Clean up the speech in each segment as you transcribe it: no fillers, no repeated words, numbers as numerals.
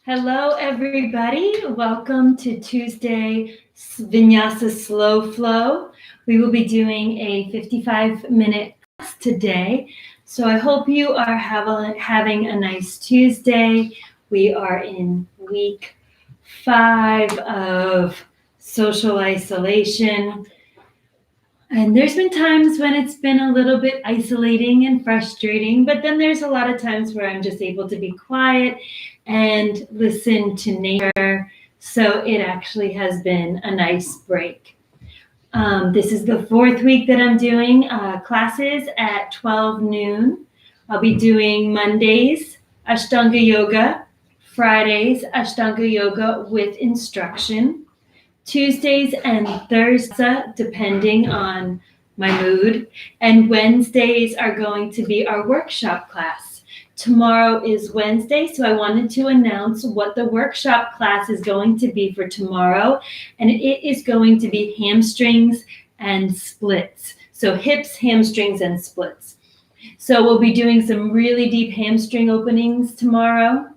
Hello, everybody. Welcome to Tuesday Vinyasa Slow Flow. We will be doing a 55-minute class today. So I hope you are having a nice Tuesday. We are in week 5 of social isolation. And there's been times when it's been a little bit isolating and frustrating, but then there's a lot of times where I'm just able to be quiet and listen to nature. So it actually has been a nice break. This is the 4th week that I'm doing classes at 12 noon. I'll be doing Mondays, Ashtanga Yoga, Fridays, Ashtanga Yoga with instruction, Tuesdays and Thursdays, depending on my mood, and Wednesdays are going to be our workshop class. Tomorrow is Wednesday, so I wanted to announce what the workshop class is going to be for tomorrow, and it is going to be hamstrings and splits. So hips, hamstrings, and splits. So we'll be doing some really deep hamstring openings tomorrow,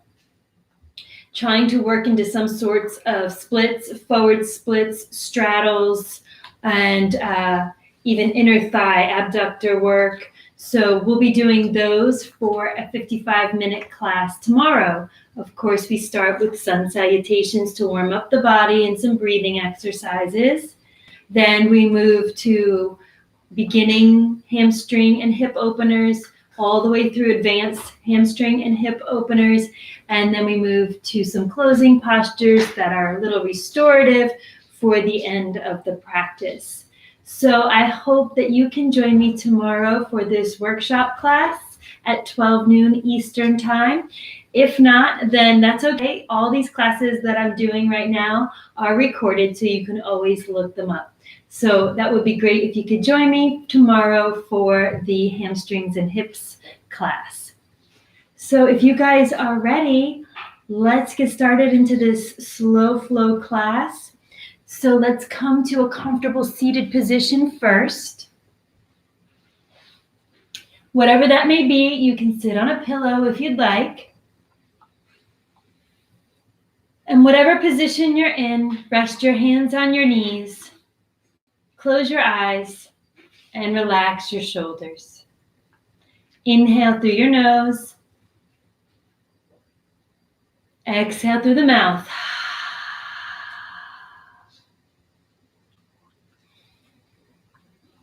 trying to work into some sorts of splits, forward splits, straddles, and even inner thigh abductor work. So we'll be doing those for a 55-minute class tomorrow. Of course, we start with sun salutations to warm up the body and some breathing exercises. Then we move to beginning hamstring and hip openers, all the way through advanced hamstring and hip openers. And then we move to some closing postures that are a little restorative for the end of the practice. So I hope that you can join me tomorrow for this workshop class at 12 noon Eastern time. If not, then that's okay. All these classes that I'm doing right now are recorded, so you can always look them up. So that would be great if you could join me tomorrow for the hamstrings and hips class. So if you guys are ready, let's get started into this slow flow class. So let's come to a comfortable seated position first. Whatever that may be, you can sit on a pillow if you'd like. And whatever position you're in, rest your hands on your knees. Close your eyes and relax your shoulders. Inhale through your nose. Exhale through the mouth.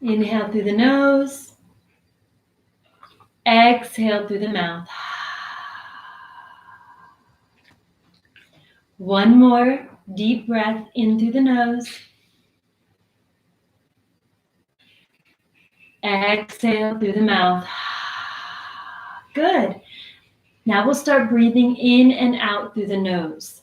Inhale through the nose. Exhale through the mouth. One more deep breath in through the nose. Exhale through the mouth. Good. Now we'll start breathing in and out through the nose.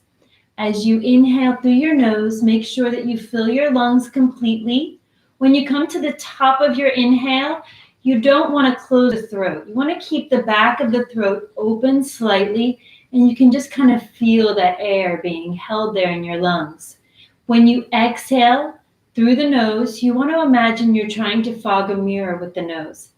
As you inhale through your nose, make sure that you fill your lungs completely. When you come to the top of your inhale, you don't want to close the throat. You want to keep the back of the throat open slightly, and you can just kind of feel that air being held there in your lungs. When you exhale through the nose, you want to imagine you're trying to fog a mirror with the nose.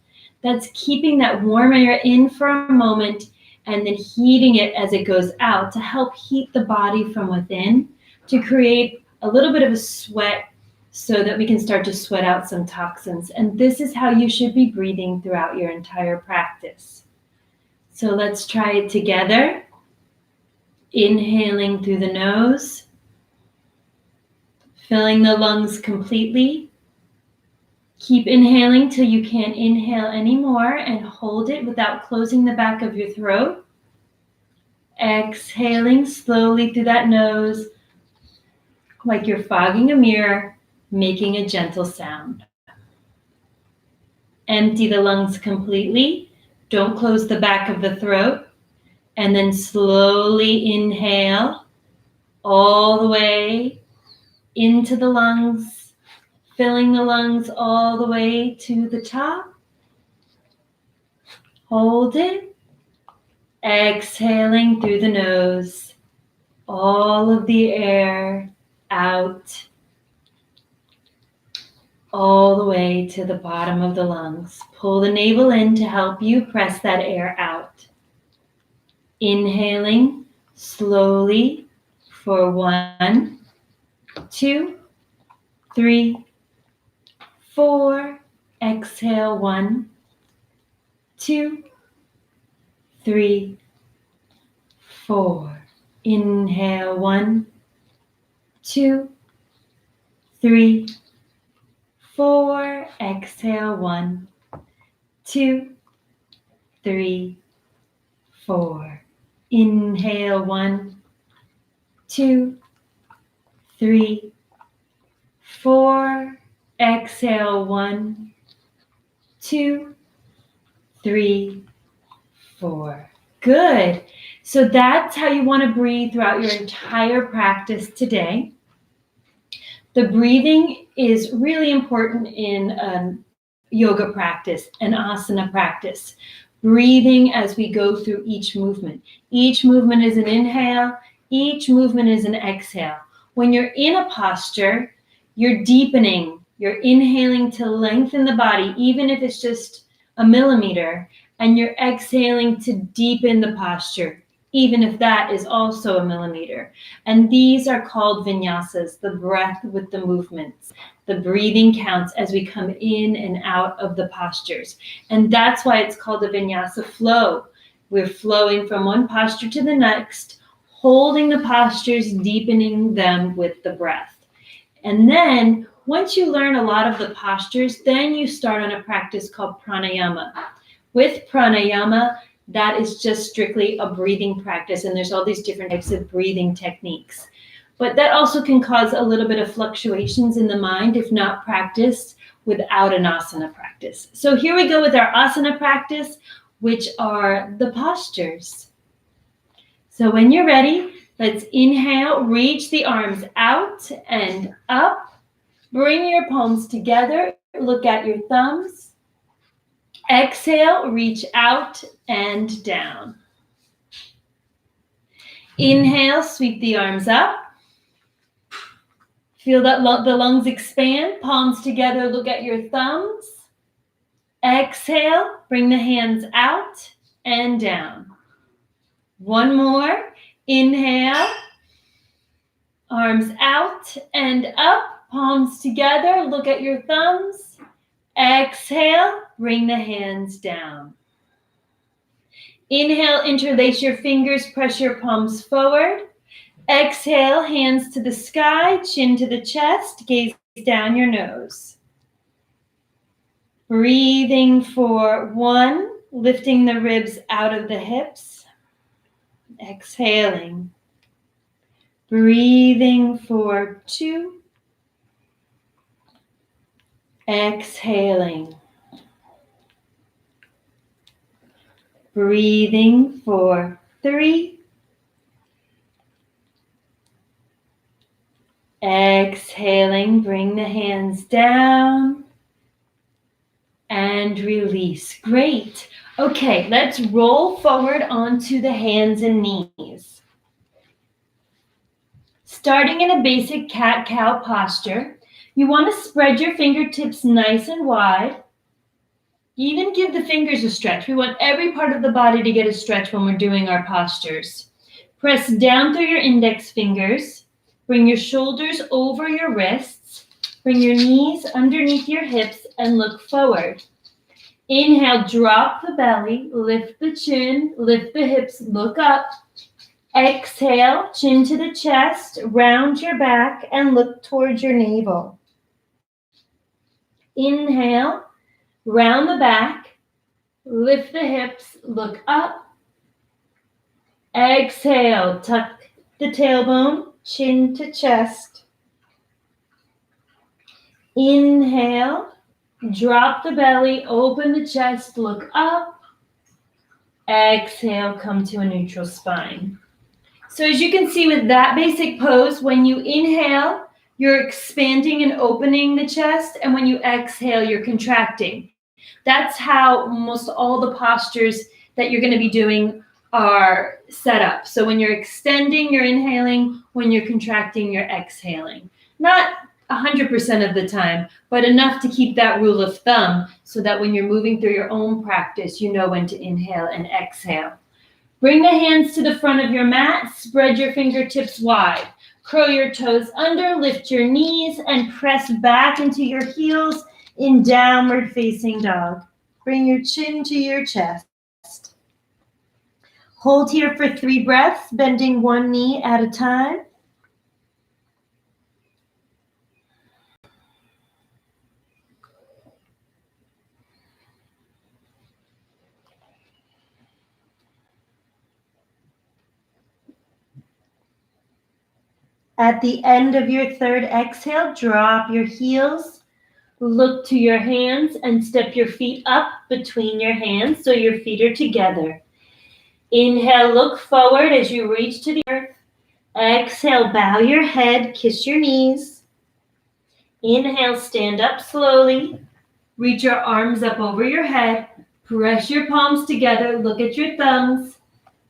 That's keeping that warm air in for a moment and then heating it as it goes out to help heat the body from within, to create a little bit of a sweat so that we can start to sweat out some toxins. And this is how you should be breathing throughout your entire practice. So let's try it together. Inhaling through the nose, filling the lungs completely. Keep inhaling till you can't inhale anymore and hold it without closing the back of your throat. Exhaling slowly through that nose, like you're fogging a mirror, making a gentle sound. Empty the lungs completely. Don't close the back of the throat. And then slowly inhale all the way into the lungs, filling the lungs all the way to the top. Hold it. Exhaling through the nose, all of the air out, all the way to the bottom of the lungs. Pull the navel in to help you press that air out. Inhaling Slowly for 1, 2, 3, 4. Exhale 1, 2, 3, 4. Inhale 1, 2, 3, 4. Exhale 1, 2, 3, 4. Inhale 1, 2, 3, 4. Exhale 1, 2, 3, 4. Good. So that's how you want to breathe throughout your entire practice today. The breathing is really important in a yoga practice, an asana practice. Breathing as we go through each movement. Each movement is an inhale. Each movement is an exhale. When you're in a posture, you're deepening. You're inhaling to lengthen the body, even if it's just a millimeter, and you're exhaling to deepen the posture, even if that is also a millimeter. And these are called vinyasas, the breath with the movements. The breathing counts as we come in and out of the postures. And that's why it's called a vinyasa flow. We're flowing from one posture to the next, holding the postures, deepening them with the breath. And then once you learn a lot of the postures, then you start on a practice called pranayama. With pranayama, that is just strictly a breathing practice, and there's all these different types of breathing techniques. But that also can cause a little bit of fluctuations in the mind if not practiced without an asana practice. So here we go with our asana practice, which are the postures. So when you're ready, let's inhale, reach the arms out and up. Bring your palms together, look at your thumbs. Exhale, reach out and down. Inhale, sweep the arms up. Feel that the lungs expand, palms together, look at your thumbs. Exhale, bring the hands out and down. One more. Inhale, arms out and up, palms together, look at your thumbs. Exhale, bring the hands down. Inhale, interlace your fingers, press your palms forward. Exhale, hands to the sky, chin to the chest, gaze down your nose. Breathing for 1, lifting the ribs out of the hips. Exhaling. Breathing for 2. Exhaling. Breathing for 3. Exhaling, bring the hands down and release. Great. Okay, let's roll forward onto the hands and knees. Starting in a basic cat-cow posture, you want to spread your fingertips nice and wide. Even give the fingers a stretch. We want every part of the body to get a stretch when we're doing our postures. Press down through your index fingers. Bring your shoulders over your wrists. Bring your knees underneath your hips and look forward. Inhale, drop the belly, lift the chin, lift the hips, look up. Exhale, chin to the chest, round your back and look towards your navel. Inhale, round the back, lift the hips, look up. Exhale, tuck the tailbone, chin to chest. Inhale, drop the belly, open the chest, look up. Exhale, come to a neutral spine. So as you can see with that basic pose, when you inhale, you're expanding and opening the chest, and when you exhale, you're contracting. That's how most all the postures that you're going to be doing are set up. So when you're extending, you're inhaling. When you're contracting, you're exhaling. Not 100% of the time, but enough to keep that rule of thumb so that when you're moving through your own practice, you know when to inhale and exhale. Bring the hands to the front of your mat. Spread your fingertips wide. Curl your toes under, lift your knees, and press back into your heels in downward facing dog. Bring your chin to your chest. Hold here for 3 breaths, bending one knee at a time. At the end of your 3rd exhale, drop your heels, look to your hands, and step your feet up between your hands so your feet are together. Inhale, look forward as you reach to the earth. Exhale, bow your head, kiss your knees. Inhale, stand up slowly. Reach your arms up over your head. Press your palms together, look at your thumbs.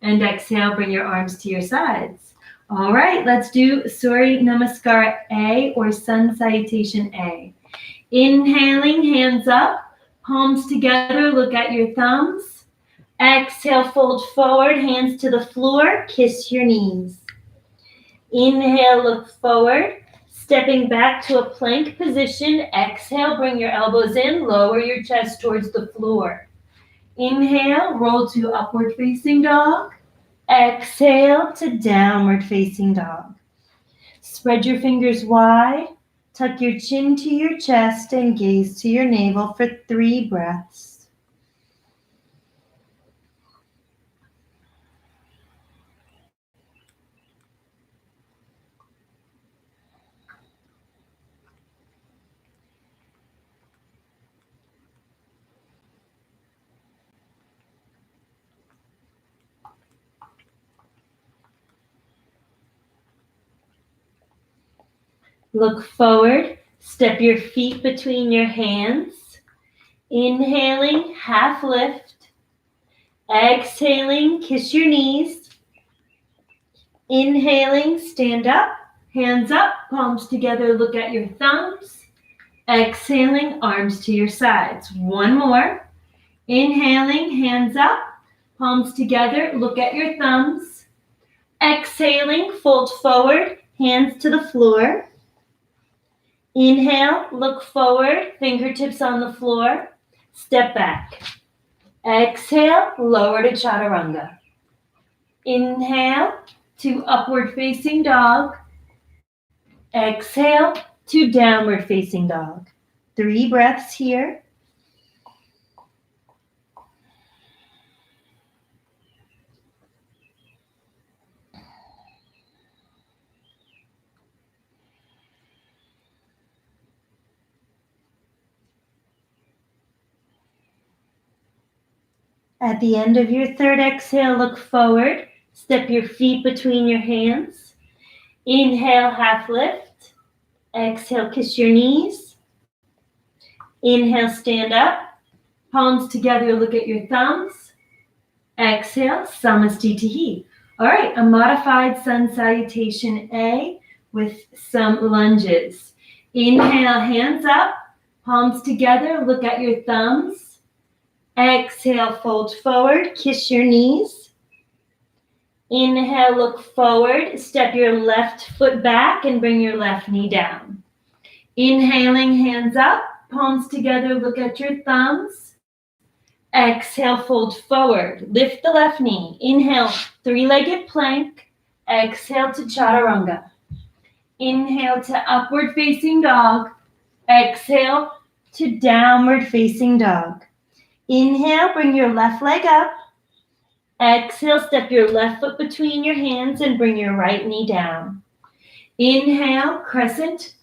And exhale, bring your arms to your sides. All right, let's do Surya Namaskar A or Sun Salutation A. Inhaling, hands up, palms together, look at your thumbs. Exhale, fold forward, hands to the floor, kiss your knees. Inhale, look forward, stepping back to a plank position. Exhale, bring your elbows in, lower your chest towards the floor. Inhale, roll to upward facing dog. Exhale to downward facing dog. Spread your fingers wide, tuck your chin to your chest, and gaze to your navel for 3 breaths. Look forward, step your feet between your hands. Inhaling, half lift. Exhaling, kiss your knees. Inhaling, stand up, hands up, palms together, look at your thumbs. Exhaling, arms to your sides. One more. Inhaling, hands up, palms together, look at your thumbs. Exhaling, fold forward, hands to the floor. Inhale, look forward, fingertips on the floor. Step back. Exhale, lower to chaturanga. Inhale to upward facing dog. Exhale to downward facing dog. 3 breaths here. At the end of your 3rd exhale, look forward. Step your feet between your hands. Inhale, half lift. Exhale, kiss your knees. Inhale, stand up. Palms together, look at your thumbs. Exhale, Samastitihi. All right, a modified sun salutation A with some lunges. Inhale, hands up. Palms together, look at your thumbs. Exhale, fold forward, kiss your knees. Inhale, look forward, step your left foot back and bring your left knee down. Inhaling, hands up, palms together, look at your thumbs. Exhale, fold forward, lift the left knee. Inhale, 3-legged plank. Exhale to chaturanga. Inhale to upward facing dog. Exhale to downward facing dog. Inhale, bring your left leg up. Exhale, step your left foot between your hands and bring your right knee down. Inhale, crescent.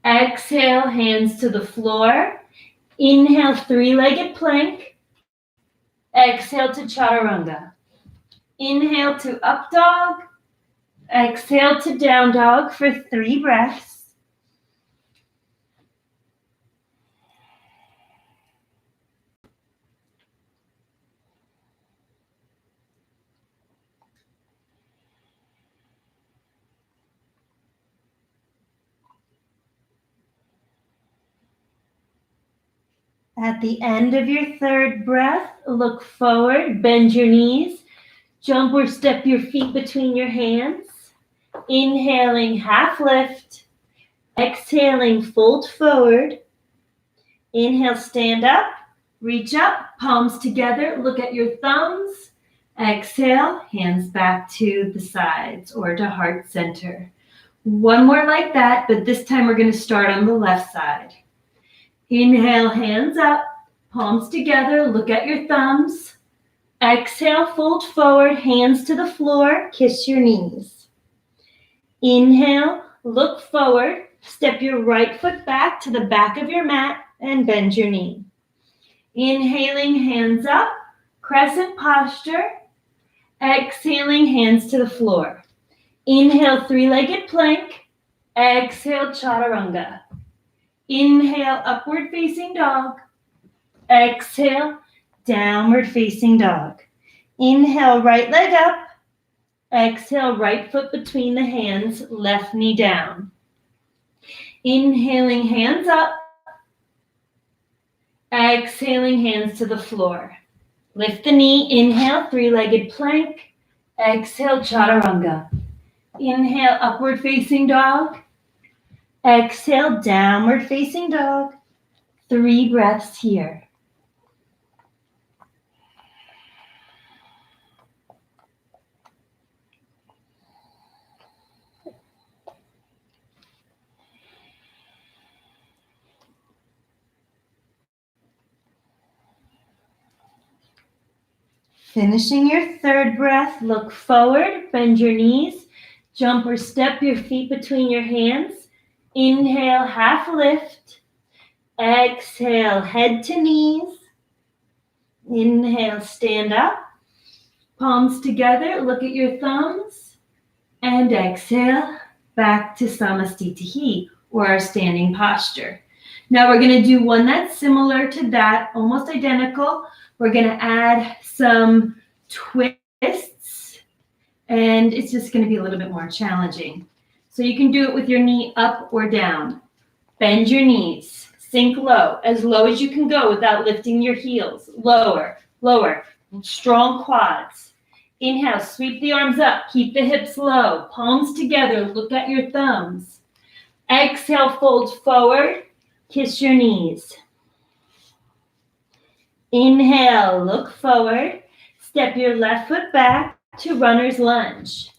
Exhale, hands to the floor. Inhale, 3-legged plank. Exhale to chaturanga. Inhale to up dog. Exhale to down dog for 3 breaths. At the end of your 3rd breath, look forward, bend your knees, jump or step your feet between your hands. Inhaling, half lift. Exhaling, fold forward. Inhale, stand up, reach up, palms together, look at your thumbs. Exhale, hands back to the sides or to heart center. One more like that, but this time we're going to start on the left side. Inhale, hands up, palms together, look at your thumbs. Exhale, fold forward, hands to the floor, kiss your knees. Inhale, look forward, step your right foot back to the back of your mat and bend your knee. Inhaling, hands up, crescent posture. Exhaling, hands to the floor. Inhale, three-legged plank. Exhale, chaturanga. Inhale, upward facing dog. Exhale, downward facing dog. Inhale, right leg up. Exhale, right foot between the hands, left knee down. Inhaling, hands up. Exhaling, hands to the floor. Lift the knee, inhale, three-legged plank. Exhale, chaturanga. Inhale, upward facing dog. Exhale, downward facing dog. 3 breaths here. Finishing your third breath, look forward, bend your knees, jump or step your feet between your hands. Inhale, half lift. Exhale, head to knees. Inhale, stand up. Palms together, look at your thumbs. And exhale, back to Samastitihi, or our standing posture. Now we're going to do one that's similar to that, almost identical. We're going to add some twists, and it's just going to be a little bit more challenging. So you can do it with your knee up or down. Bend your knees. Sink low as you can go without lifting your heels. Lower, lower. Strong quads. Inhale, sweep the arms up. Keep the hips low. Palms together. Look at your thumbs. Exhale, fold forward. Kiss your knees. Inhale, look forward. Step your left foot back to runner's lunge.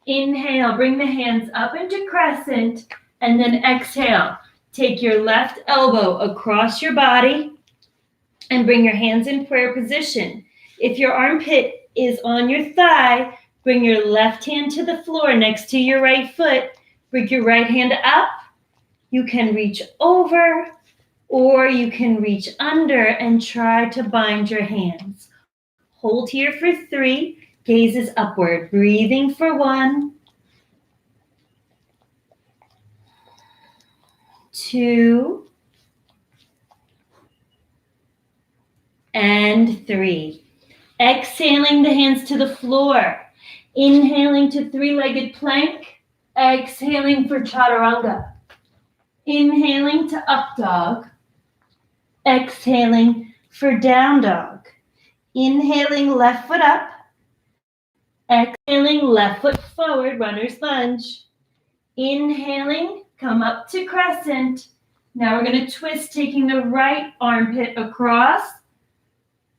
Inhale, bring the hands up into crescent, and then exhale. Take your left elbow across your body and bring your hands in prayer position. If your armpit is on your thigh, bring your left hand to the floor next to your right foot. Bring your right hand up. You can reach over, or you can reach under and try to bind your hands. Hold here for 3. Gaze is upward. Breathing for 1, 2, and 3. Exhaling the hands to the floor. Inhaling to three-legged plank. Exhaling for chaturanga. Inhaling to up dog. Exhaling for down dog. Inhaling left foot up. Exhaling left foot forward, runner's lunge. Inhaling, come up to crescent. Now we're going to twist, taking the right armpit across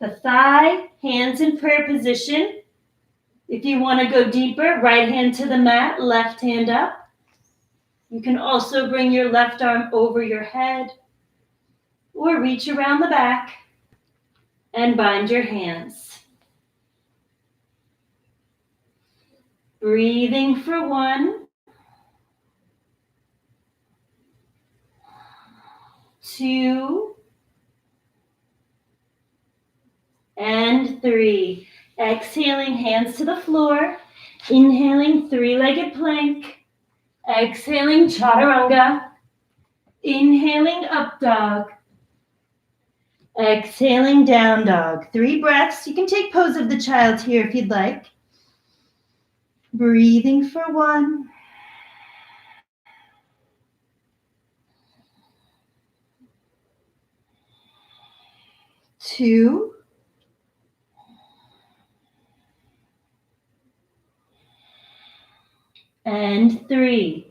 the thigh, hands in prayer position. If you want to go deeper, right hand to the mat, left hand up. You can also bring your left arm over your head or reach around the back and bind your hands. Breathing for 1, 2, and 3. Exhaling, hands to the floor. Inhaling, three-legged plank. Exhaling, chaturanga. Inhaling, up dog. Exhaling, down dog. 3 breaths. You can take pose of the child here if you'd like. Breathing for 1, 2, and 3.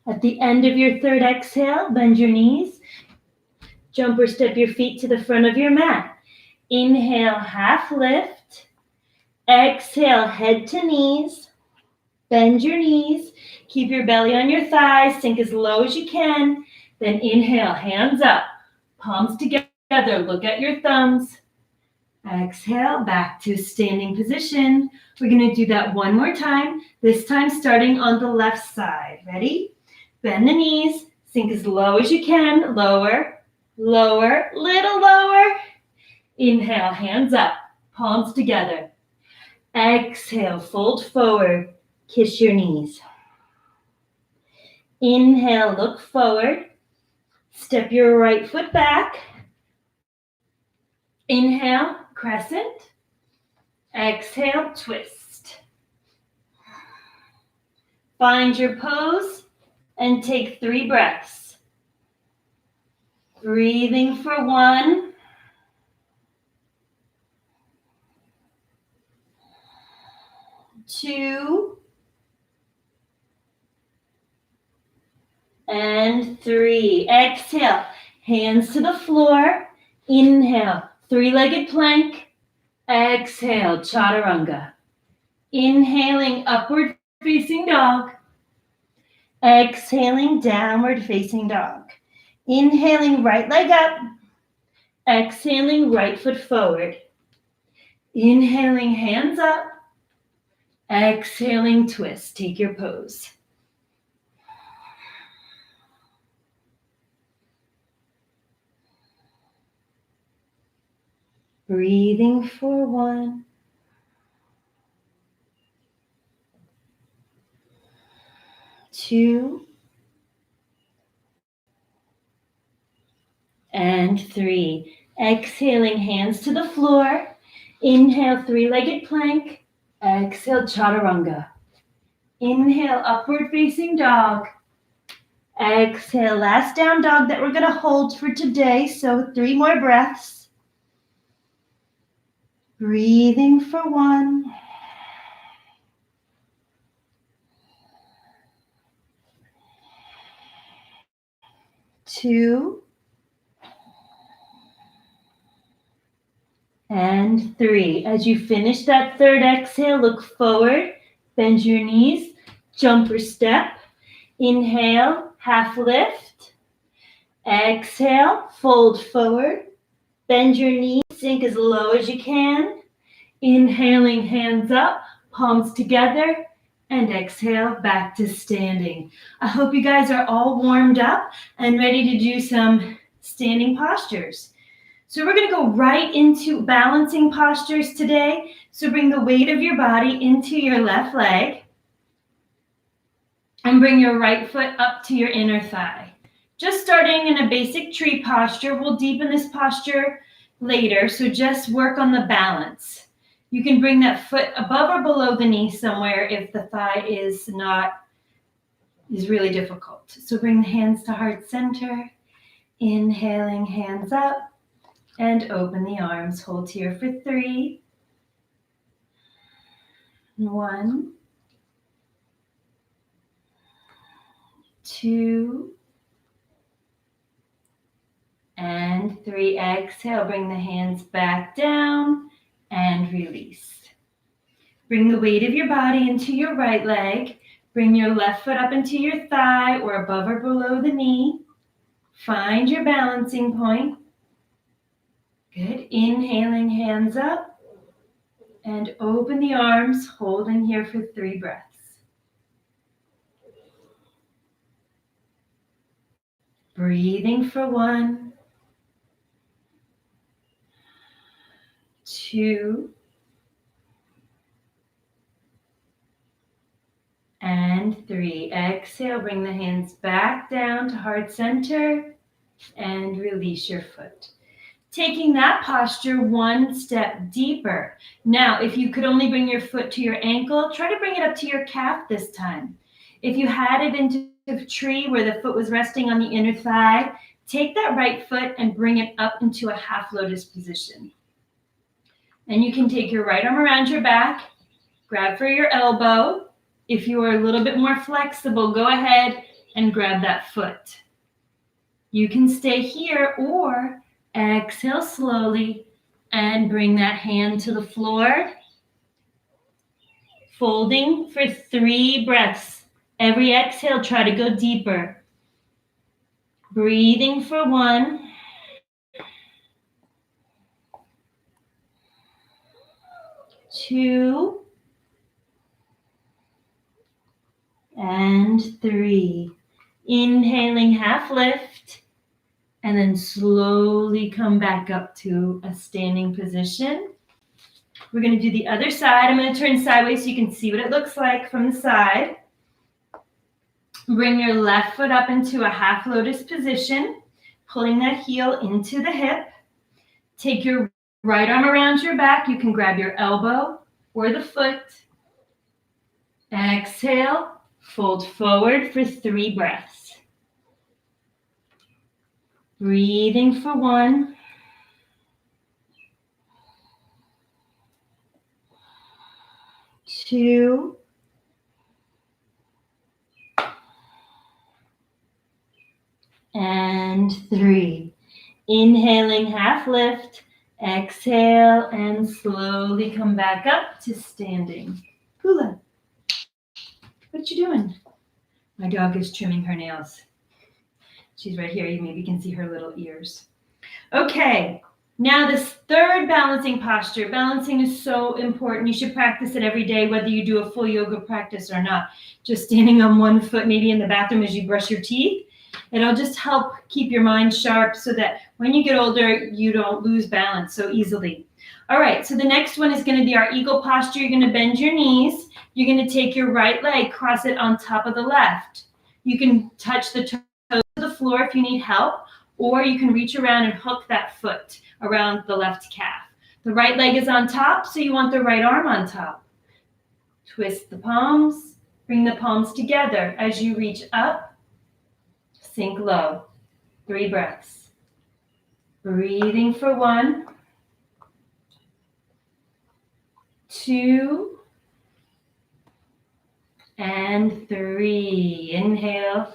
At the end of your third exhale, bend your knees. Jump or step your feet to the front of your mat. Inhale, half lift. Exhale, head to knees. Bend your knees. Keep your belly on your thighs. Sink as low as you can. Then inhale, hands up. Palms together. Look at your thumbs. Exhale, back to standing position. We're going to do that one more time. This time starting on the left side. Ready? Bend the knees. Sink as low as you can. Lower, lower, little lower. Inhale, hands up. Palms together. Exhale, fold forward. Kiss your knees. Inhale, look forward. Step your right foot back. Inhale, crescent. Exhale, twist. Find your pose and take 3 breaths. Breathing for 1. 2. And 3. Exhale, hands to the floor. Inhale, 3-legged plank. Exhale, chaturanga. Inhaling, upward facing dog. Exhaling, downward facing dog. Inhaling, right leg up. Exhaling, right foot forward. Inhaling, hands up. Exhaling, twist. Take your pose. Breathing for 1. 2. And 3. Exhaling, hands to the floor. Inhale, 3-legged plank. Exhale, chaturanga. Inhale, upward facing dog. Exhale, last down dog that we're going to hold for today. So 3 more breaths. Breathing for 1. 2. And 3. As you finish that third exhale, look forward, bend your knees, jump or step. Inhale, half lift. Exhale, fold forward, bend your knees, sink as low as you can. Inhaling, hands up, palms together, and exhale, back to standing. I hope you guys are all warmed up and ready to do some standing postures. So we're going to go right into balancing postures today. So bring the weight of your body into your left leg and bring your right foot up to your inner thigh. Just starting in a basic tree posture. We'll deepen this posture later, so just work on the balance. You can bring that foot above or below the knee somewhere if the thigh is really difficult. So bring the hands to heart center. Inhaling, hands up. And open the arms. Hold here for 3. 1. 2. And 3. Exhale. Bring the hands back down and release. Bring the weight of your body into your right leg. Bring your left foot up into your thigh or above or below the knee. Find your balancing point. Good. Inhaling, hands up. And open the arms, holding here for 3 breaths. Breathing for 1. 2. And 3. Exhale, bring the hands back down to heart center and release your foot. Taking that posture one step deeper. Now, if you could only bring your foot to your ankle, try to bring it up to your calf this time. If you had it into a tree where the foot was resting on the inner thigh, take that right foot and bring it up into a half lotus position. And you can take your right arm around your back, grab for your elbow. If you are a little bit more flexible, go ahead and grab that foot. You can stay here or exhale slowly and bring that hand to the floor. Folding for 3 breaths. Every exhale, try to go deeper. Breathing for 1. 2. And 3. Inhaling, half lift, and then slowly come back up to a standing position. We're going to do the other side. I'm going to turn sideways so you can see what it looks like from the side. Bring your left foot up into a half lotus position, pulling that heel into the hip. Take your right arm around your back. You can grab your elbow or the foot. Exhale, fold forward for 3 breaths. Breathing for 1. 2. And 3. Inhaling, half lift. Exhale and slowly come back up to standing. Hula. What you doing? My dog is trimming her nails. She's right here. You maybe can see her little ears. Okay, now this third balancing posture. Balancing is so important. You should practice it every day, whether you do a full yoga practice or not. Just standing on one foot, maybe in the bathroom as you brush your teeth. It'll just help keep your mind sharp so that when you get older, you don't lose balance so easily. All right, so the next one is going to be our eagle posture. You're going to bend your knees. You're going to take your right leg, cross it on top of the left. You can touch the toes to the floor if you need help, or you can reach around and hook that foot around the left calf. The right leg is on top, so you want the right arm on top. Twist the palms, bring the palms together as you reach up. Sink low. 3 breaths. Breathing for 1. 2. And 3. Inhale.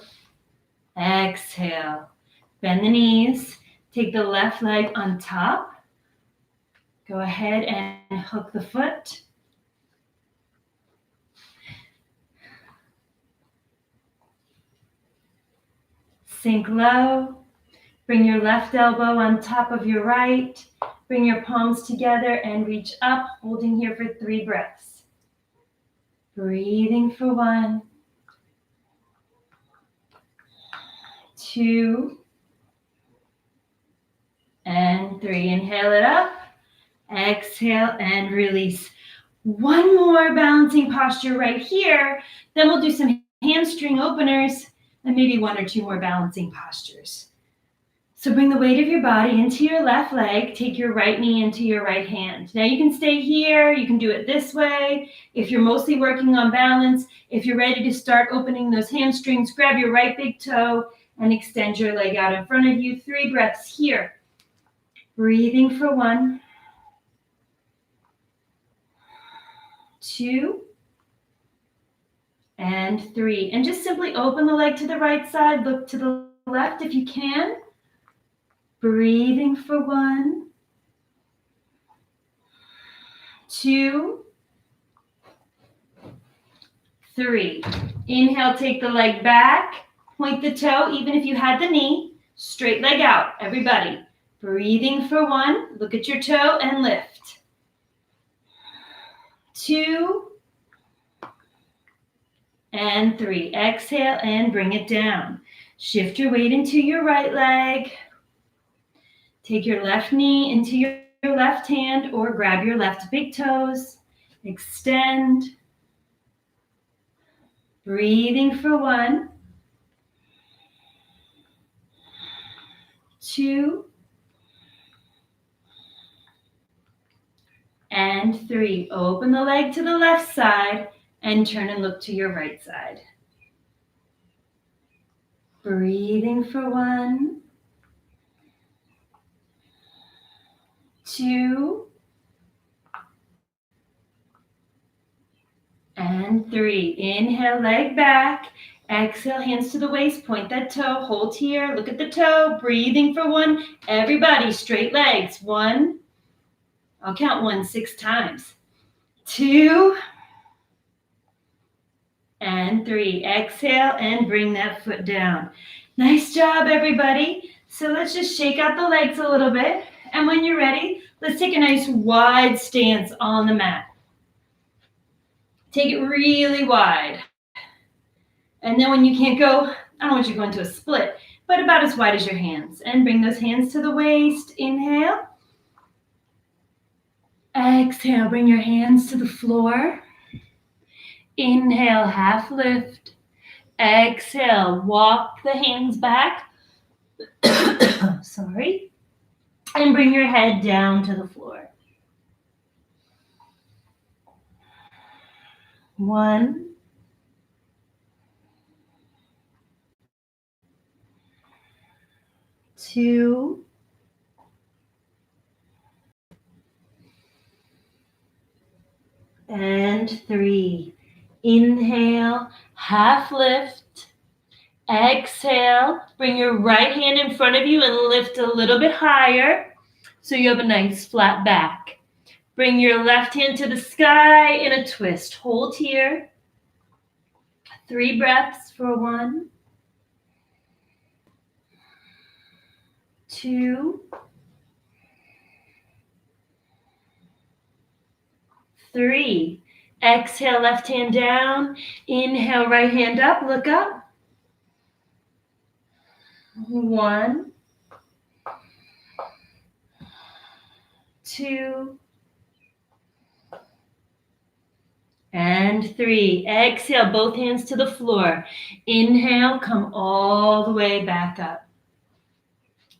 Exhale. Bend the knees. Take the left leg on top. Go ahead and hook the foot. Sink low. Bring your left elbow on top of your right. Bring your palms together and reach up, holding here for 3 breaths. Breathing for 1. 2. And 3. Inhale it up. Exhale and release. One more balancing posture right here. Then we'll do some hamstring openers and maybe 1 or 2 more balancing postures. So bring the weight of your body into your left leg. Take your right knee into your right hand. Now you can stay here. You can do it this way. If you're mostly working on balance, if you're ready to start opening those hamstrings, grab your right big toe and extend your leg out in front of you. 3 breaths here. Breathing for 1. 2. And 3. And just simply open the leg to the right side. Look to the left if you can. Breathing for 1. 2. 3. Inhale, take the leg back. Point the toe, even if you had the knee. Straight leg out, everybody. Breathing for 1. Look at your toe and lift. 2. And 3. Exhale and bring it down. Shift your weight into your right leg. Take your left knee into your left hand or grab your left big toes. Extend. Breathing for 1. 2. And 3. Open the leg to the left side and turn and look to your right side. Breathing for 1. 2. And and 3. Inhale, leg back. Exhale, hands to the waist. Point that toe. Hold here. Look at the toe. Breathing for 1. Everybody, straight legs. 1. I'll count 1 6 times. 2 and 3. Exhale and bring that foot down. Nice job, everybody. So let's just shake out the legs a little bit. And when you're ready, let's take a nice wide stance on the mat. Take it really wide. And then when you can't go, I don't want you to go into a split, but about as wide as your hands. And bring those hands to the waist. Inhale. Exhale, bring your hands to the floor. Inhale, half lift. Exhale, walk the hands back. Sorry. And bring your head down to the floor. 1, 2, and 3. Inhale, half lift. Exhale, bring your right hand in front of you and lift a little bit higher so you have a nice flat back. Bring your left hand to the sky in a twist. Hold here. 3 breaths for 1, 2, 3. Exhale, left hand down. Inhale, right hand up. Look up. 1, 2, and 3. Exhale, both hands to the floor. Inhale, come all the way back up.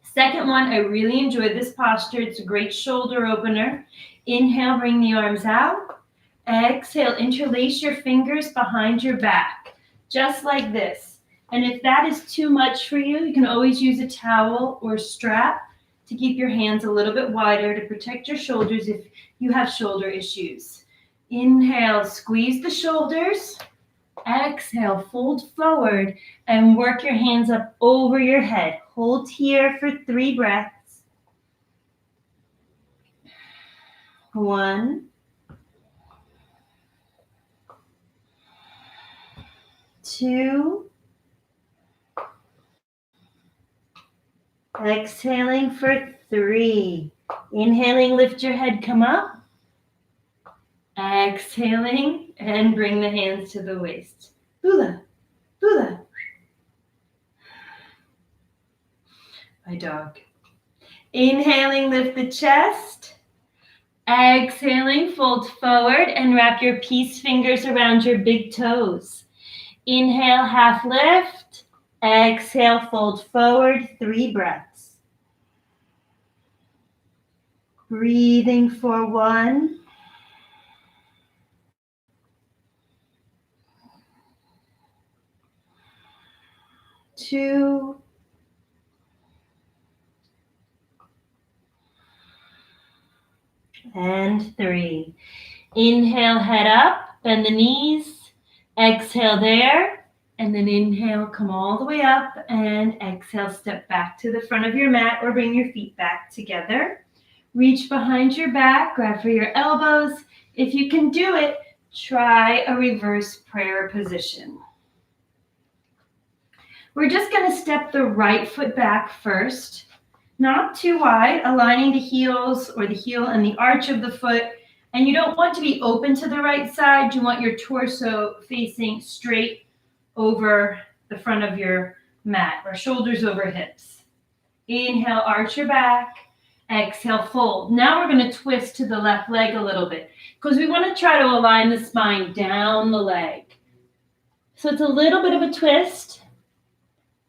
Second one, I really enjoyed this posture. It's a great shoulder opener. Inhale, bring the arms out. Exhale, interlace your fingers behind your back, just like this. And if that is too much for you, you can always use a towel or strap to keep your hands a little bit wider to protect your shoulders if you have shoulder issues. Inhale, squeeze the shoulders. Exhale, fold forward and work your hands up over your head. Hold here for 3 breaths. 1, 2, exhaling for 3. Inhaling, lift your head, come up. Exhaling, and bring the hands to the waist. Bula, bula. My dog. Inhaling, lift the chest. Exhaling, fold forward and wrap your peace fingers around your big toes. Inhale, half lift. Exhale, fold forward, 3 breaths. Breathing for 1, 2, and 3. Inhale, head up, bend the knees. Exhale there, and then inhale, come all the way up, and exhale, step back to the front of your mat or bring your feet back together. Reach behind your back, grab for your elbows. If you can do it, try a reverse prayer position. We're just going to step the right foot back first, not too wide, aligning the heels or the heel and the arch of the foot. And you don't want to be open to the right side. You want your torso facing straight over the front of your mat or shoulders over hips. Inhale, arch your back. Exhale, fold. Now we're going to twist to the left leg a little bit because we want to try to align the spine down the leg. So it's a little bit of a twist.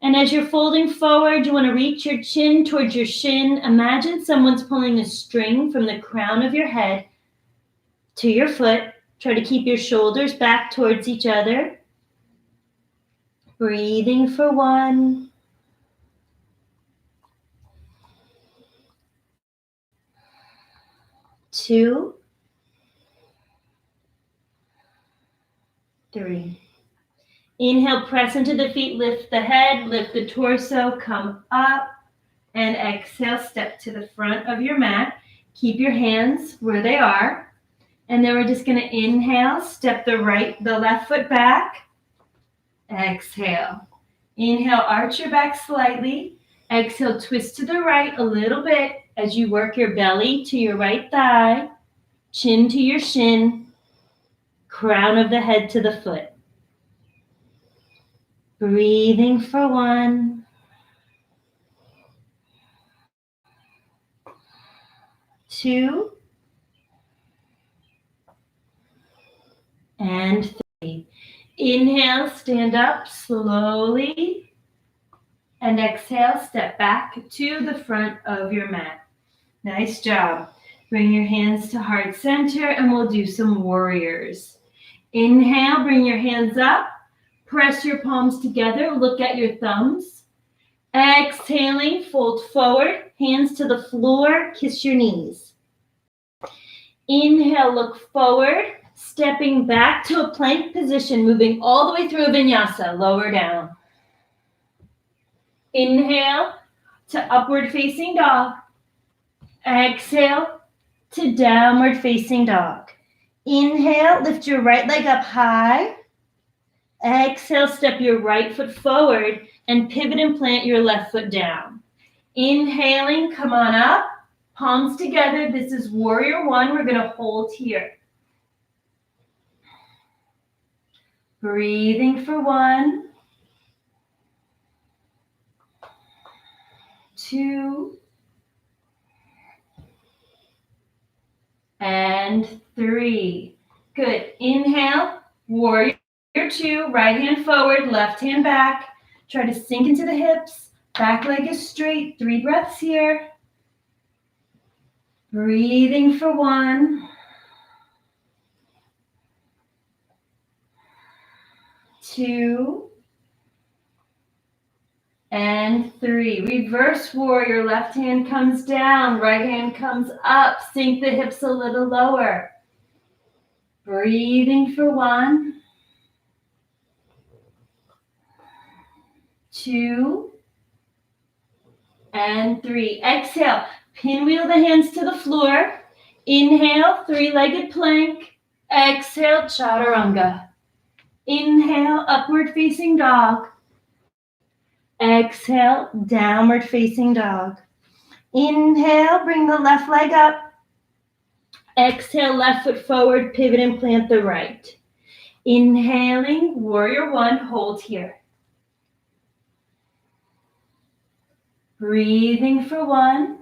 And as you're folding forward, you want to reach your chin towards your shin. Imagine someone's pulling a string from the crown of your head to your foot. Try to keep your shoulders back towards each other. Breathing for 1, 2, 3. Inhale, press into the feet, lift the head, lift the torso, come up, and exhale, step to the front of your mat. Keep your hands where they are. And then we're just going to inhale, step the left foot back. Exhale. Inhale, arch your back slightly. Exhale, twist to the right a little bit as you work your belly to your right thigh, chin to your shin, crown of the head to the foot. Breathing for 1, 2, and 3. Inhale, stand up slowly, and exhale, step back to the front of your mat. Nice job. Bring your hands to heart center, and we'll do some warriors. Inhale, bring your hands up, press your palms together, look at your thumbs. Exhaling, fold forward, hands to the floor, kiss your knees. Inhale, look forward, stepping back to a plank position, moving all the way through a vinyasa, lower down. Inhale to upward facing dog. Exhale to downward facing dog. Inhale, lift your right leg up high. Exhale, step your right foot forward and pivot and plant your left foot down. Inhaling, come on up, palms together. This is warrior 1. We're going to hold here. Breathing for 1, 2, and 3. Good. Inhale, warrior 2, right hand forward, left hand back. Try to sink into the hips. Back leg is straight. 3 breaths here. Breathing for 1, 2, and 3. Reverse warrior. Left hand comes down. Right hand comes up. Sink the hips a little lower. Breathing for 1, 2, and 3. Exhale. Pinwheel the hands to the floor. Inhale, 3-legged plank. Exhale, chaturanga. Inhale, upward facing dog. Exhale, downward facing dog. Inhale, bring the left leg up. Exhale, left foot forward, pivot and plant the right. Inhaling, warrior 1, hold here. Breathing for 1,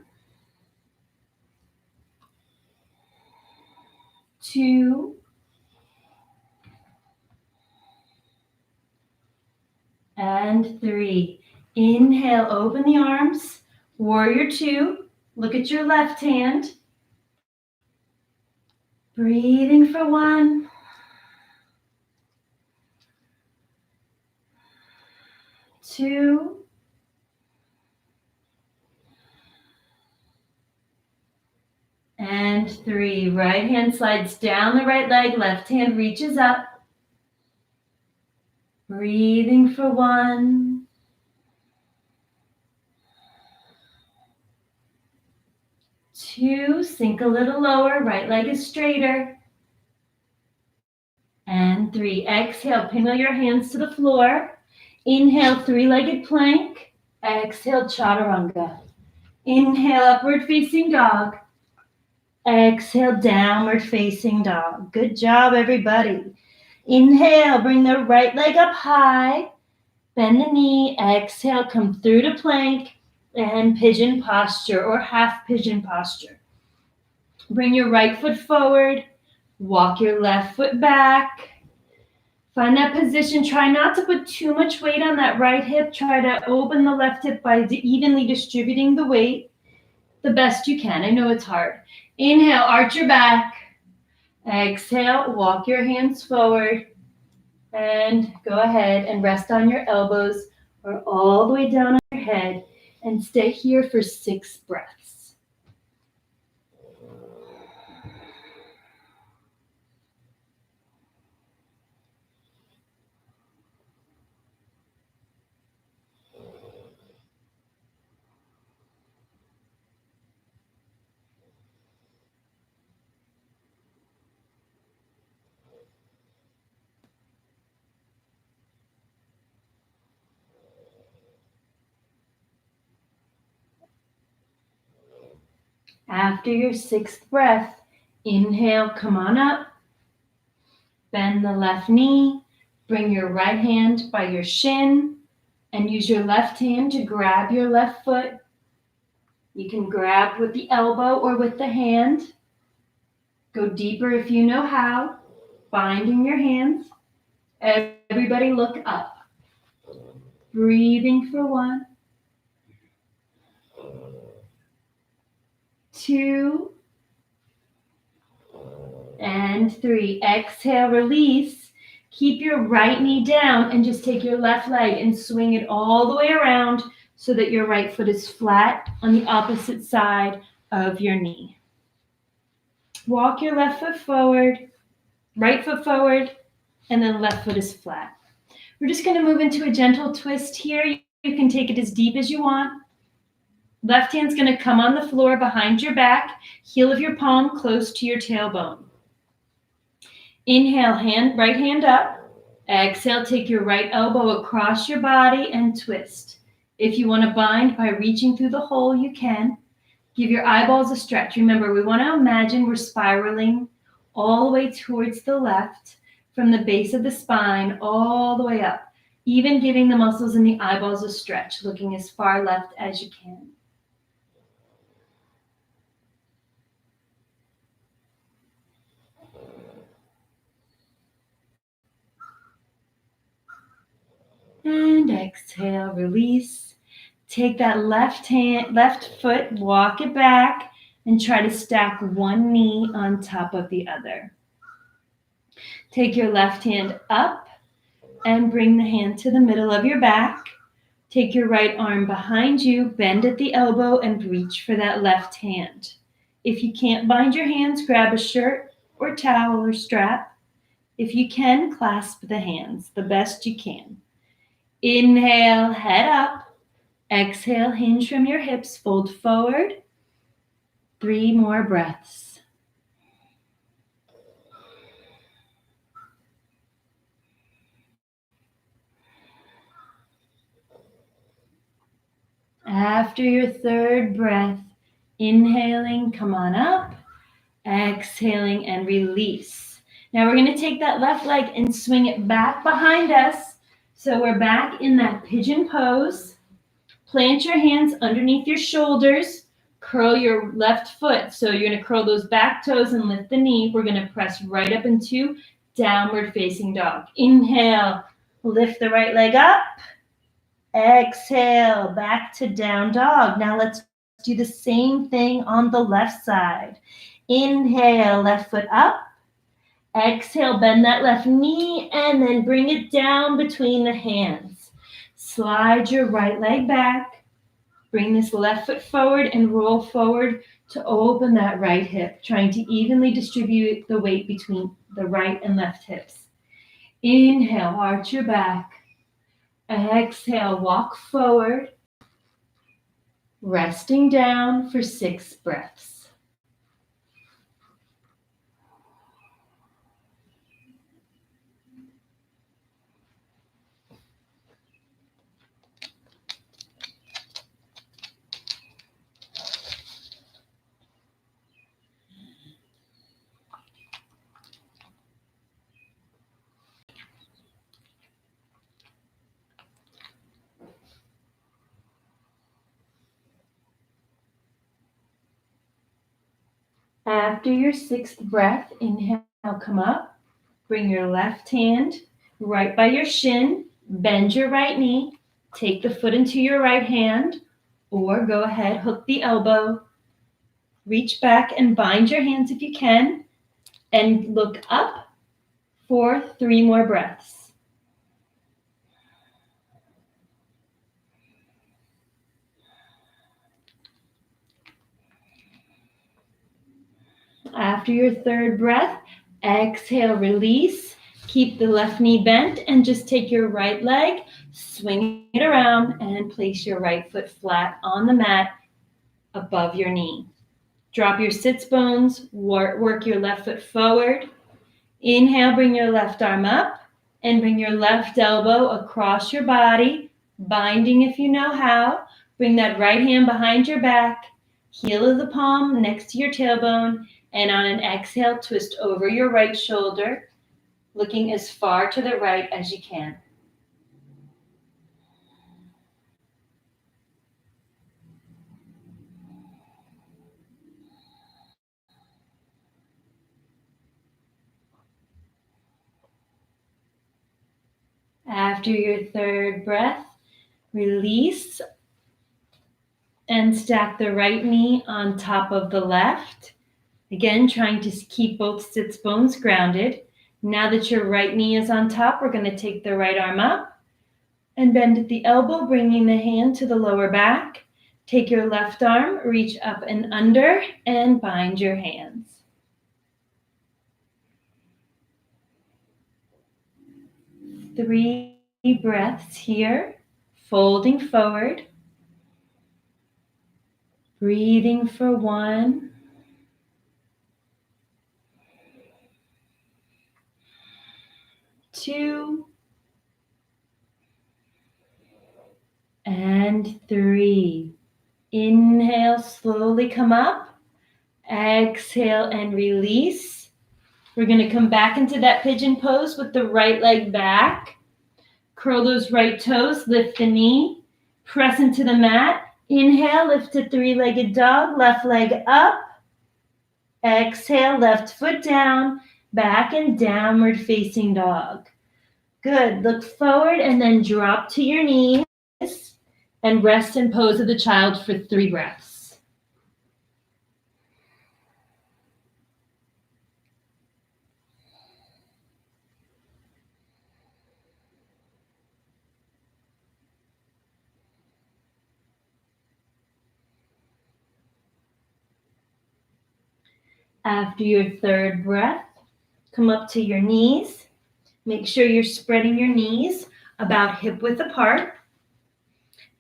2, and 3. Inhale, open the arms. Warrior 2, look at your left hand. Breathing for 1, 2, and 3. Right hand slides down the right leg, left hand reaches up. Breathing for 1, 2, sink a little lower, right leg is straighter. And 3. Exhale, pinwheel your hands to the floor. Inhale, 3-legged plank. Exhale, chaturanga. Inhale, upward facing dog. Exhale, downward facing dog. Good job, everybody. Inhale, bring the right leg up high. Bend the knee. Exhale, come through to plank and pigeon posture or half pigeon posture. Bring your right foot forward. Walk your left foot back. Find that position. Try not to put too much weight on that right hip. Try to open the left hip by evenly distributing the weight the best you can. I know it's hard. Inhale, arch your back. Exhale, walk your hands forward. And go ahead and rest on your elbows or all the way down on your head. And stay here for 6 breaths. After your 6th breath, inhale, come on up. Bend the left knee. Bring your right hand by your shin and use your left hand to grab your left foot. You can grab with the elbow or with the hand. Go deeper if you know how. Binding your hands. Everybody look up. Breathing for 1, 2, and 3. Exhale, release. Keep your right knee down and just take your left leg and swing it all the way around so that your right foot is flat on the opposite side of your knee. Walk your left foot forward, right foot forward, and then left foot is flat. We're just going to move into a gentle twist here. You can take it as deep as you want. Left hand's going to come on the floor behind your back, heel of your palm close to your tailbone. Inhale, right hand up. Exhale, take your right elbow across your body and twist. If you want to bind by reaching through the hole, you can. Give your eyeballs a stretch. Remember, we want to imagine we're spiraling all the way towards the left from the base of the spine all the way up, even giving the muscles in the eyeballs a stretch, looking as far left as you can. And exhale, release. Take that left foot, walk it back, and try to stack one knee on top of the other. Take your left hand up and bring the hand to the middle of your back. Take your right arm behind you, bend at the elbow, and reach for that left hand. If you can't bind your hands, grab a shirt or towel or strap. If you can, clasp the hands the best you can. Inhale, head up. Exhale, hinge from your hips, fold forward. 3 more breaths. After your 3rd breath, inhaling, come on up. Exhaling and release. Now we're going to take that left leg and swing it back behind us. So we're back in that pigeon pose. Plant your hands underneath your shoulders. Curl your left foot. So you're going to curl those back toes and lift the knee. We're going to press right up into downward facing dog. Inhale, lift the right leg up. Exhale, back to down dog. Now let's do the same thing on the left side. Inhale, left foot up. Exhale, bend that left knee and then bring it down between the hands. Slide your right leg back. Bring this left foot forward and roll forward to open that right hip, trying to evenly distribute the weight between the right and left hips. Inhale, arch your back. Exhale, walk forward, resting down for 6 breaths. After your 6th breath, inhale, come up. Bring your left hand right by your shin. Bend your right knee. Take the foot into your right hand, or go ahead, hook the elbow. Reach back and bind your hands if you can, and look up for 3 more breaths. After your 3rd breath, exhale, release. Keep the left knee bent and just take your right leg, swing it around, and place your right foot flat on the mat above your knee. Drop your sits bones, work your left foot forward. Inhale, bring your left arm up and bring your left elbow across your body, binding if you know how. Bring that right hand behind your back heel of the palm next to your tailbone, and on an exhale, twist over your right shoulder, looking as far to the right as you can. After your third breath, release and stack the right knee on top of the left. Again, trying to keep both sits bones grounded. Now that your right knee is on top, we're going to take the right arm up and bend at the elbow, bringing the hand to the lower back. Take your left arm, reach up and under, and bind your hands. Three breaths here, folding forward, breathing for 1, 2, and 3. Inhale, slowly come up. Exhale and release. We're going to come back into that pigeon pose with the right leg back. Curl those right toes, lift the knee, press into the mat. Inhale, lift to three-legged dog, left leg up. Exhale, left foot down, back and downward facing dog. Good. Look forward and then drop to your knees and rest in pose of the child for 3 breaths. After your third breath, come up to your knees. Make sure you're spreading your knees about hip width apart.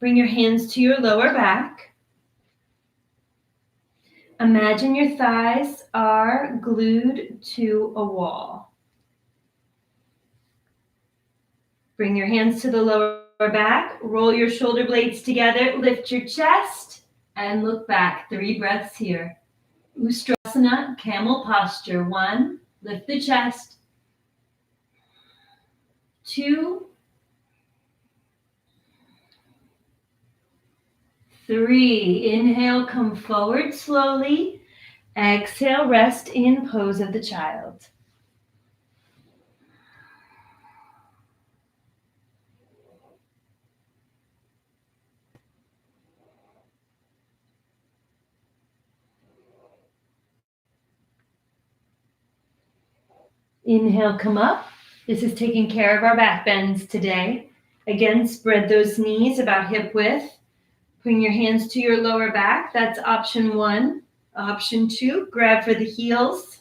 Bring your hands to your lower back. Imagine your thighs are glued to a wall. Bring your hands to the lower back. Roll your shoulder blades together. Lift your chest and look back. 3 breaths here. Ustrasana, camel posture. 1, lift the chest. 2, 3. Inhale, come forward slowly. Exhale, rest in pose of the child. Inhale, come up. This is taking care of our back bends today. Again, spread those knees about hip width. Bring your hands to your lower back. That's option 1. Option 2, grab for the heels.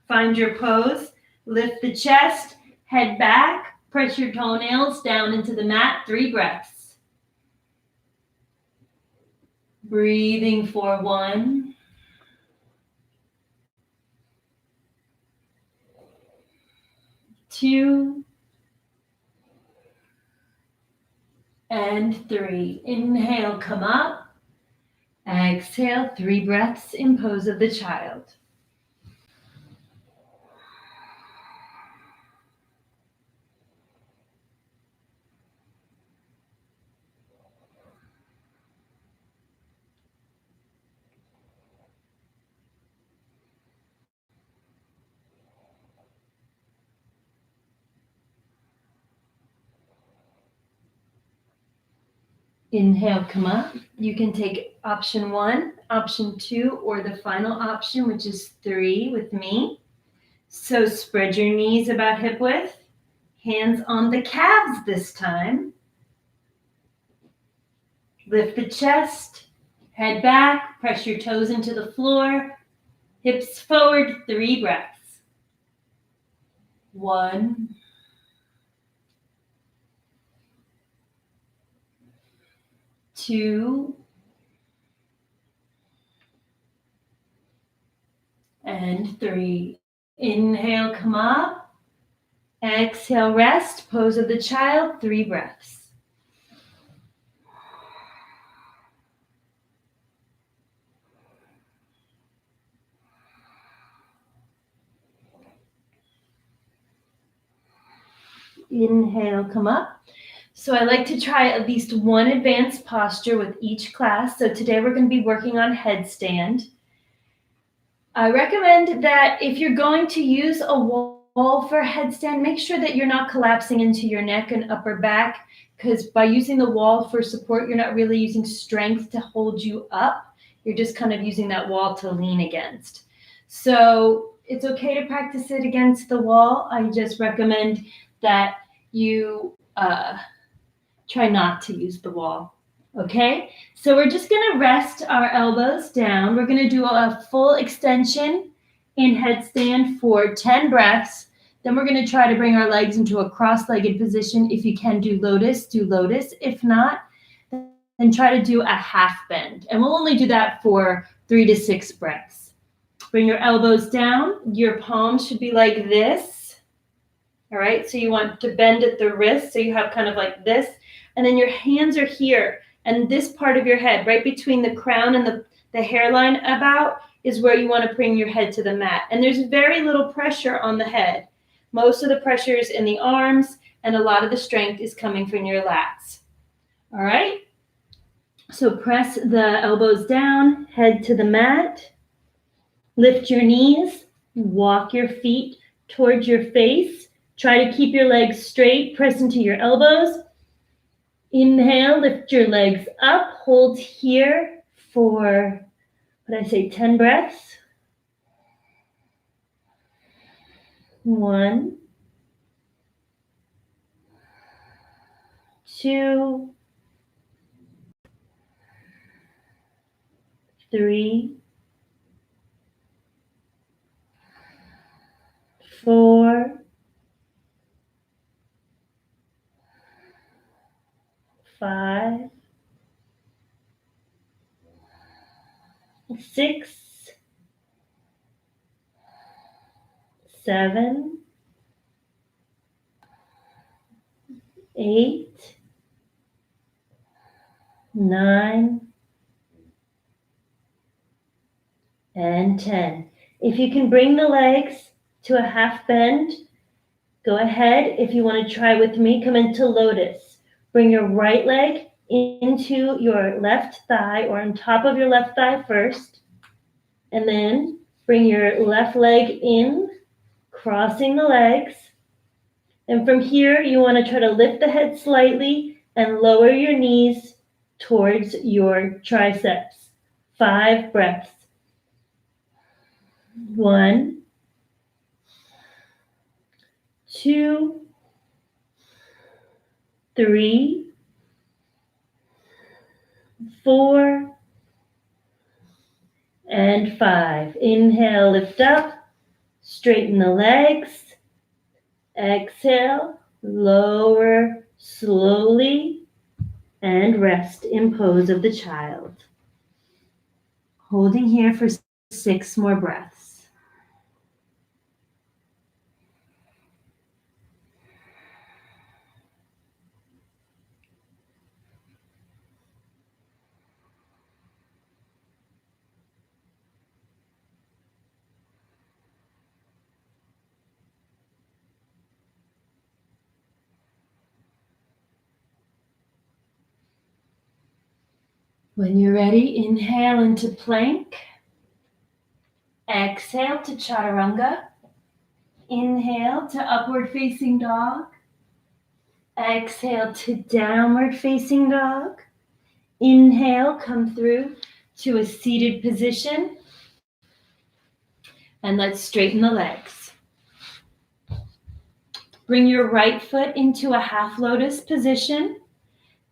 Find your pose. Lift the chest, head back. Press your toenails down into the mat. 3 breaths. Breathing for 1, 2, and 3. Inhale, come up. Exhale, 3 breaths in pose of the child. Inhale, come up. You can take option 1, option 2, or the final option, which is 3 with me. So spread your knees about hip width. Hands on the calves this time. Lift the chest, head back, press your toes into the floor, hips forward, 3 breaths. 1, 2, and 3. Inhale, come up. Exhale, rest. Pose of the child, 3 breaths. Inhale, come up. So I like to try at least one advanced posture with each class. So today we're going to be working on headstand. I recommend that if you're going to use a wall for headstand, make sure that you're not collapsing into your neck and upper back, because by using the wall for support, you're not really using strength to hold you up. You're just kind of using that wall to lean against. So it's okay to practice it against the wall. I just recommend that you try not to use the wall. Okay, so we're just going to rest our elbows down. We're going to do a full extension in headstand for 10 breaths. Then we're going to try to bring our legs into a cross-legged position. If you can do lotus, do lotus. If not, then try to do a half bend. And we'll only do that for 3 to 6 breaths. Bring your elbows down. Your palms should be like this. All right, so you want to bend at the wrist, so you have kind of like this. And then your hands are here. And this part of your head, right between the crown and the hairline about, is where you want to bring your head to the mat. And there's very little pressure on the head. Most of the pressure is in the arms, and a lot of the strength is coming from your lats. All right? So press the elbows down, head to the mat. Lift your knees, walk your feet towards your face. Try to keep your legs straight, press into your elbows. Inhale, lift your legs up, hold here for, 10 breaths. 1, 2, 3, 4, 5, 6, 7, 8, 9, and 10. If you can bring the legs to a half bend, go ahead. If you want to try with me, come into lotus. Bring your right leg into your left thigh, or on top of your left thigh first. And then bring your left leg in, crossing the legs. And from here, you want to try to lift the head slightly and lower your knees towards your triceps. 5 breaths. 1, 2, 3, 4, and 5. Inhale, lift up, straighten the legs. Exhale, lower slowly, and rest in pose of the child. Holding here for 6 more breaths. When you're ready, inhale into plank. Exhale to chaturanga. Inhale to upward facing dog. Exhale to downward facing dog. Inhale, come through to a seated position. And let's straighten the legs. Bring your right foot into a half lotus position.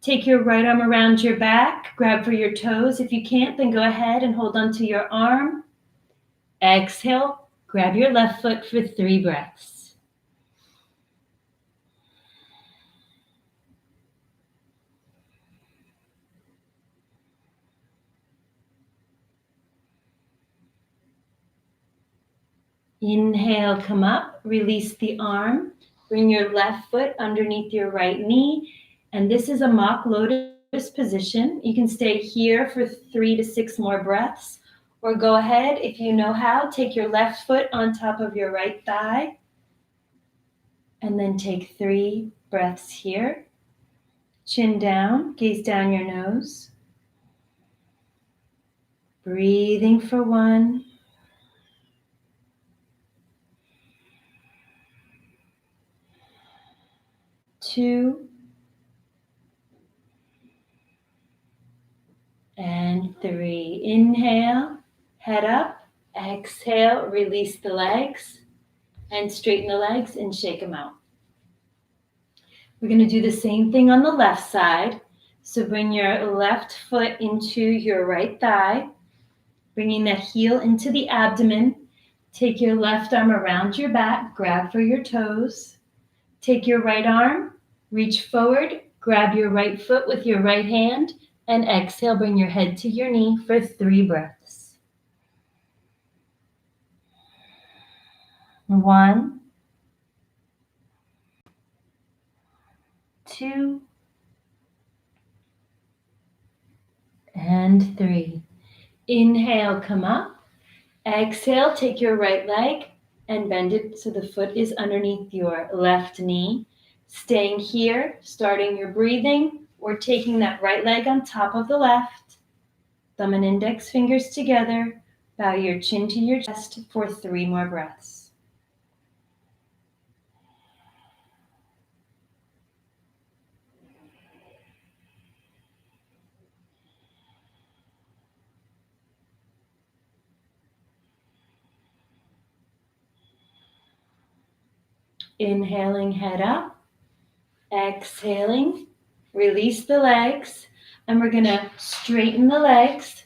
Take your right arm around your back. Grab for your toes. If you can't, then go ahead and hold onto your arm. Exhale, grab your left foot for 3 breaths. Inhale, come up, release the arm. Bring your left foot underneath your right knee. And this is a mock lotus position. You can stay here for 3 to 6 more breaths. Or go ahead, if you know how, take your left foot on top of your right thigh. And then take 3 breaths here. Chin down, gaze down your nose. Breathing for 1. 2. And 3. Inhale, head up. Exhale, release the legs. And straighten the legs and shake them out. We're going to do the same thing on the left side. So bring your left foot into your right thigh, bringing that heel into the abdomen. Take your left arm around your back, grab for your toes. Take your right arm, reach forward, grab your right foot with your right hand, and exhale, bring your head to your knee for 3 breaths. 1, 2, and 3. Inhale, come up. Exhale, take your right leg and bend it so the foot is underneath your left knee. Staying here, starting your breathing, or taking that right leg on top of the left. Thumb and index fingers together. Bow your chin to your chest for 3 more breaths. Inhaling, head up. Exhaling, release the legs. And we're going to straighten the legs.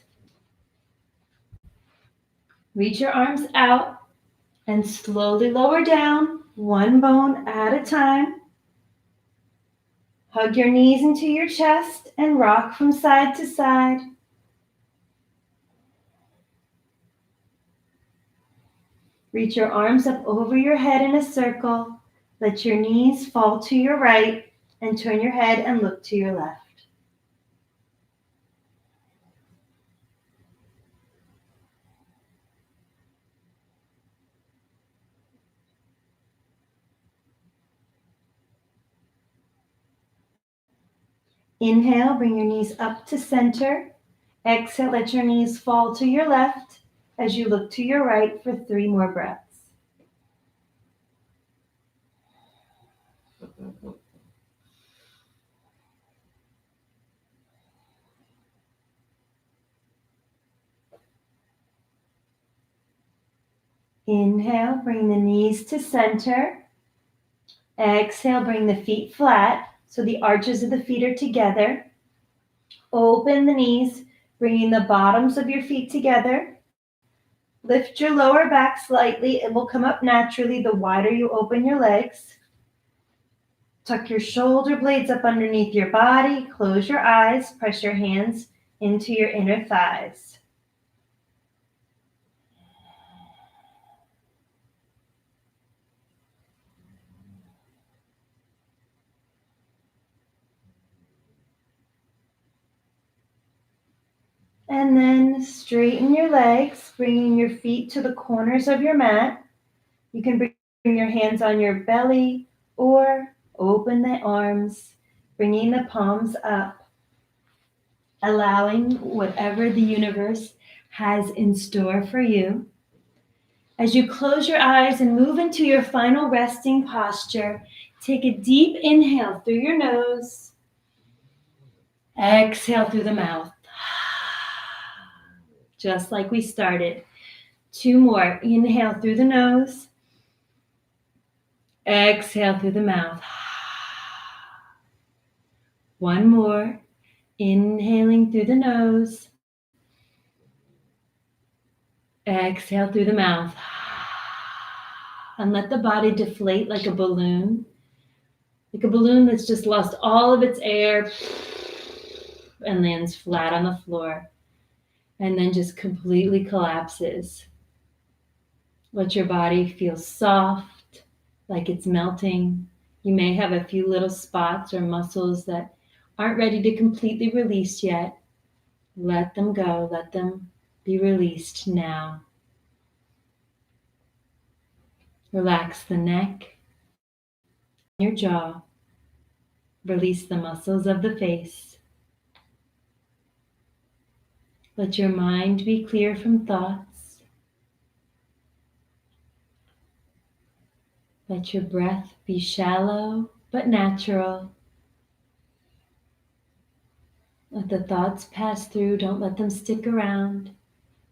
Reach your arms out and slowly lower down, 1 bone at a time. Hug your knees into your chest and rock from side to side. Reach your arms up over your head in a circle. Let your knees fall to your right and turn your head and look to your left. Inhale, bring your knees up to center. Exhale, let your knees fall to your left as you look to your right for 3 more breaths. Inhale, bring the knees to center. Exhale, bring the feet flat so the arches of the feet are together. Open the knees, bringing the bottoms of your feet together. Lift your lower back slightly. It will come up naturally the wider you open your legs. Tuck your shoulder blades up underneath your body. Close your eyes. Press your hands into your inner thighs. And then straighten your legs, bringing your feet to the corners of your mat. You can bring your hands on your belly or open the arms, bringing the palms up, allowing whatever the universe has in store for you. As you close your eyes and move into your final resting posture, take a deep inhale through your nose. Exhale through the mouth. Just like we started. 2 more. Inhale through the nose. Exhale through the mouth. 1 more. Inhaling through the nose. Exhale through the mouth. And let the body deflate like a balloon. Like a balloon that's just lost all of its air and lands flat on the floor. And then just completely collapses. Let your body feel soft, like it's melting. You may have a few little spots or muscles that aren't ready to completely release yet. Let them go. Let them be released now. Relax the neck, your jaw. Release the muscles of the face. Let your mind be clear from thoughts. Let your breath be shallow but natural. Let the thoughts pass through. Don't let them stick around.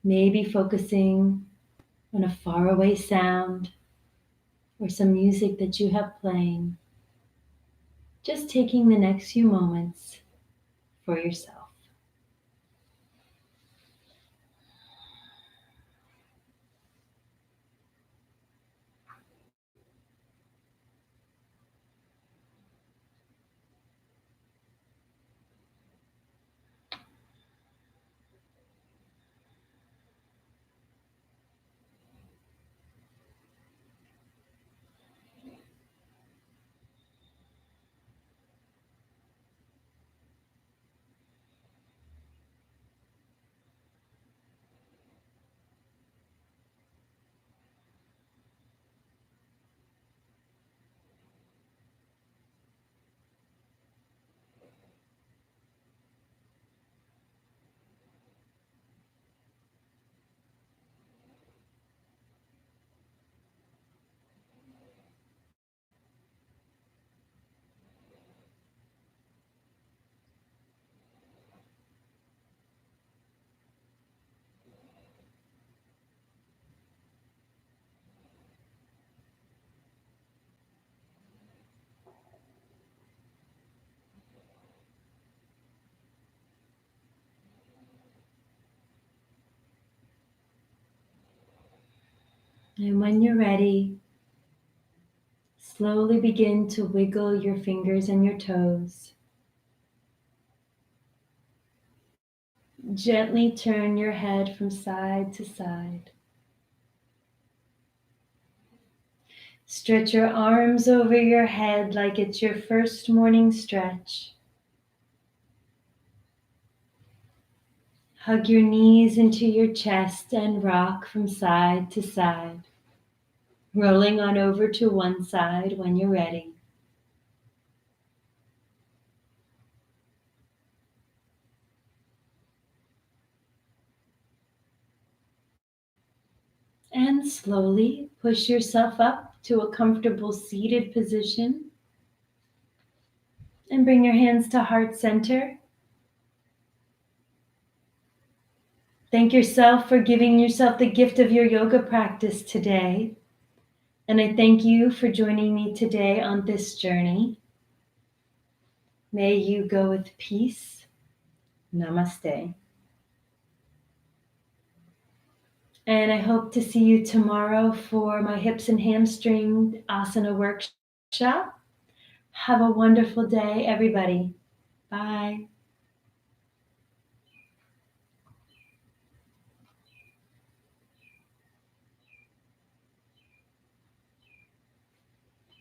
Maybe focusing on a faraway sound or some music that you have playing. Just taking the next few moments for yourself. And when you're ready, slowly begin to wiggle your fingers and your toes. Gently turn your head from side to side. Stretch your arms over your head like it's your first morning stretch. Hug your knees into your chest and rock from side to side, rolling on over to one side when you're ready. And slowly push yourself up to a comfortable seated position. And bring your hands to heart center. Thank yourself for giving yourself the gift of your yoga practice today. And I thank you for joining me today on this journey. May you go with peace. Namaste. And I hope to see you tomorrow for my hips and hamstring asana workshop. Have a wonderful day, everybody. Bye.